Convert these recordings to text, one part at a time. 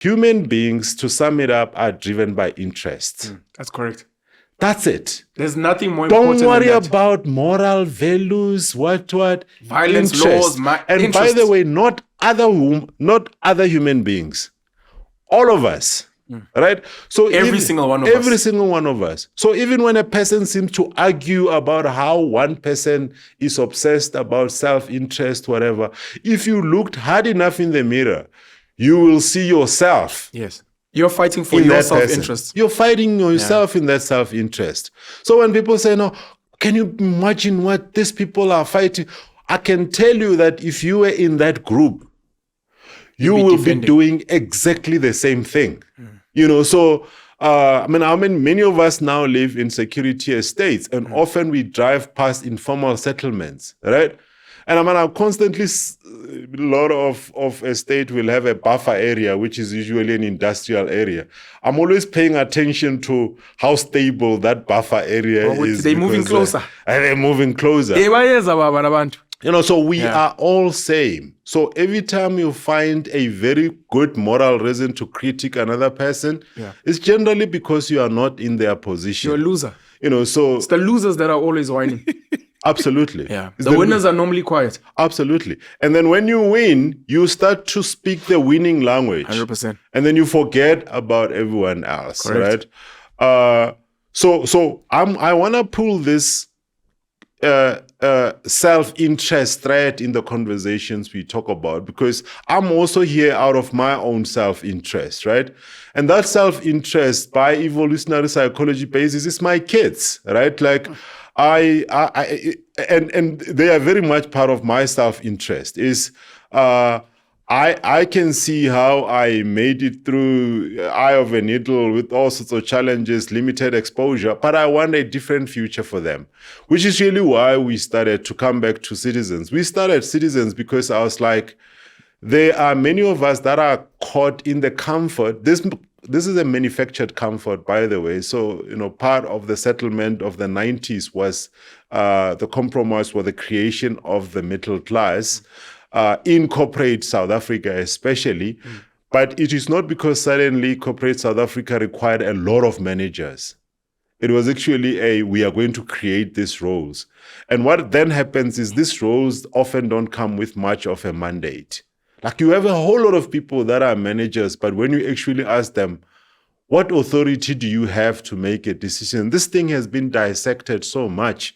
human beings, to sum it up, are driven by interests. That's correct. That's it. There's nothing more important Don't worry than that. about moral values, what, Violence, interest. laws, And by the way, not other human beings. All of us. Right? So Every single one of us. Every single one of us. So even when a person seems to argue about how one person is obsessed about self-interest, whatever, if you looked hard enough in the mirror, you will see yourself. Yes. You're fighting for your self-interest. You're fighting yourself in that self-interest. So when people say, no, can you imagine what these people are fighting? I can tell you that if you were in that group, you will be doing exactly the same thing. You know, so, many of us now live in security estates, and often we drive past informal settlements, right? And I'm constantly, a lot of estate will have a buffer area, which is usually an industrial area. I'm always paying attention to how stable that buffer area is. They're moving closer. They're moving closer. You know, so we are all same. So every time you find a very good moral reason to critique another person, it's generally because you are not in their position. You're a loser. You know, so it's the losers that are always whining. Absolutely. Yeah. The winners are normally quiet. Absolutely. And then when you win, you start to speak the winning language. 100%. And then you forget about everyone else. Correct. Right? So I want to pull this self-interest thread in the conversations we talk about, because I'm also here out of my own self-interest, right? And that self-interest, by evolutionary psychology basis, is my kids, right? Like and they are very much part of my self-interest. Is I can see how I made it through eye of a needle with all sorts of challenges, limited exposure, but I want a different future for them, which is really why we started to come back to Citizens. We started Citizens because I was like, there are many of us that are caught in the comfort. This is a manufactured comfort, by the way. So, you know, part of the settlement of the 90s was the compromise for the creation of the middle class. In corporate South Africa especially, but it is not because suddenly corporate South Africa required a lot of managers. It was actually we are going to create these roles. And what then happens is these roles often don't come with much of a mandate. Like you have a whole lot of people that are managers, but when you actually ask them, what authority do you have to make a decision? This thing has been dissected so much.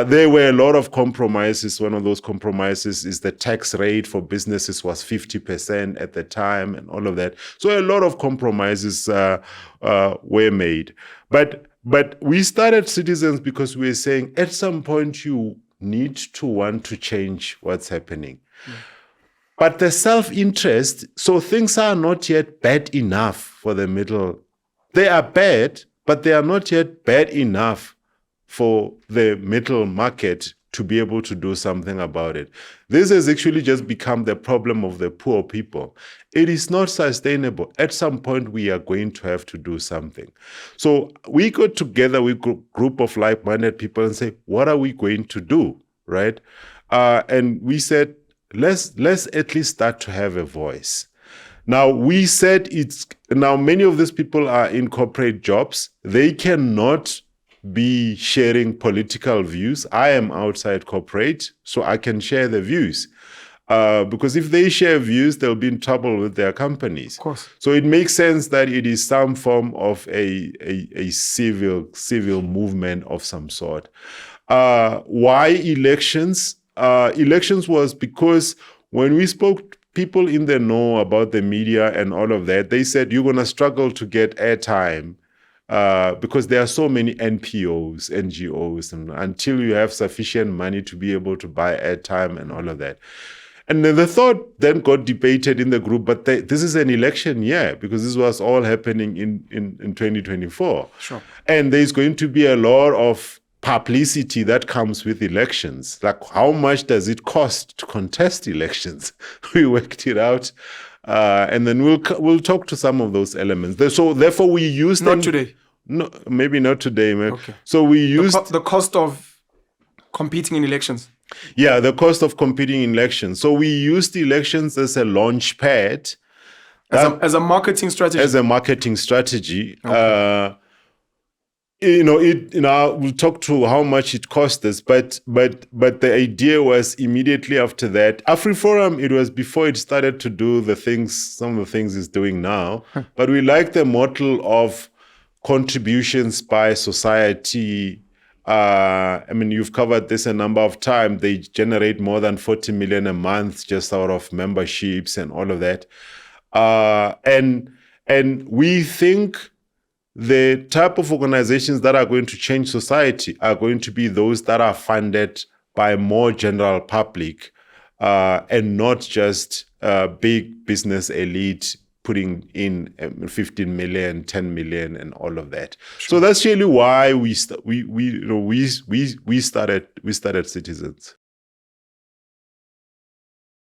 There were a lot of compromises. One of those compromises is the tax rate for businesses was 50% at the time and all of that. So a lot of compromises were made. But we started Citizens because we were saying at some point you need to want to change what's happening. But the self-interest, so things are not yet bad enough for the middle. They are bad, but they are not yet bad enough for the middle market to be able to do something about it. This has actually just become the problem of the poor people. It is not sustainable. At some point, we are going to have to do something. So we got together with a group of like-minded people and say, what are we going to do, right? And we said, let's at least start to have a voice. Now, we said now many of these people are in corporate jobs. They cannot be sharing political views. I am outside corporate, so I can share the views. Because if they share views, they'll be in trouble with their companies. Of course. So it makes sense that it is some form of a civil movement of some sort. Why elections? Elections was because when we spoke to people in the know about the media and all of that, they said you're going to struggle to get airtime because there are so many NPOs, NGOs, and until you have sufficient money to be able to buy airtime and all of that. And then the thought then got debated in the group, but this is an election year because this was all happening in 2024. Sure. And there's going to be a lot of publicity that comes with elections. Like, how much does it cost to contest elections? We worked it out, and then we'll talk to some of those elements. So therefore, we used not today. No, maybe not today. Maybe. Okay. So we used the cost of competing in elections. Yeah, the cost of competing in elections. So we used elections as a launch pad As a marketing strategy. As a marketing strategy. Okay. We'll talk to how much it cost us, but the idea was immediately after that. AfriForum, it was before it started to do some of the things it's doing now. But we like the model of contributions by society. You've covered this a number of times. They generate more than 40 million a month just out of memberships and all of that. And we think the type of organizations that are going to change society are going to be those that are funded by more general public and not just big business elite putting in 15 million, 10 million, and all of that. Sure. So that's really why we started Citizens.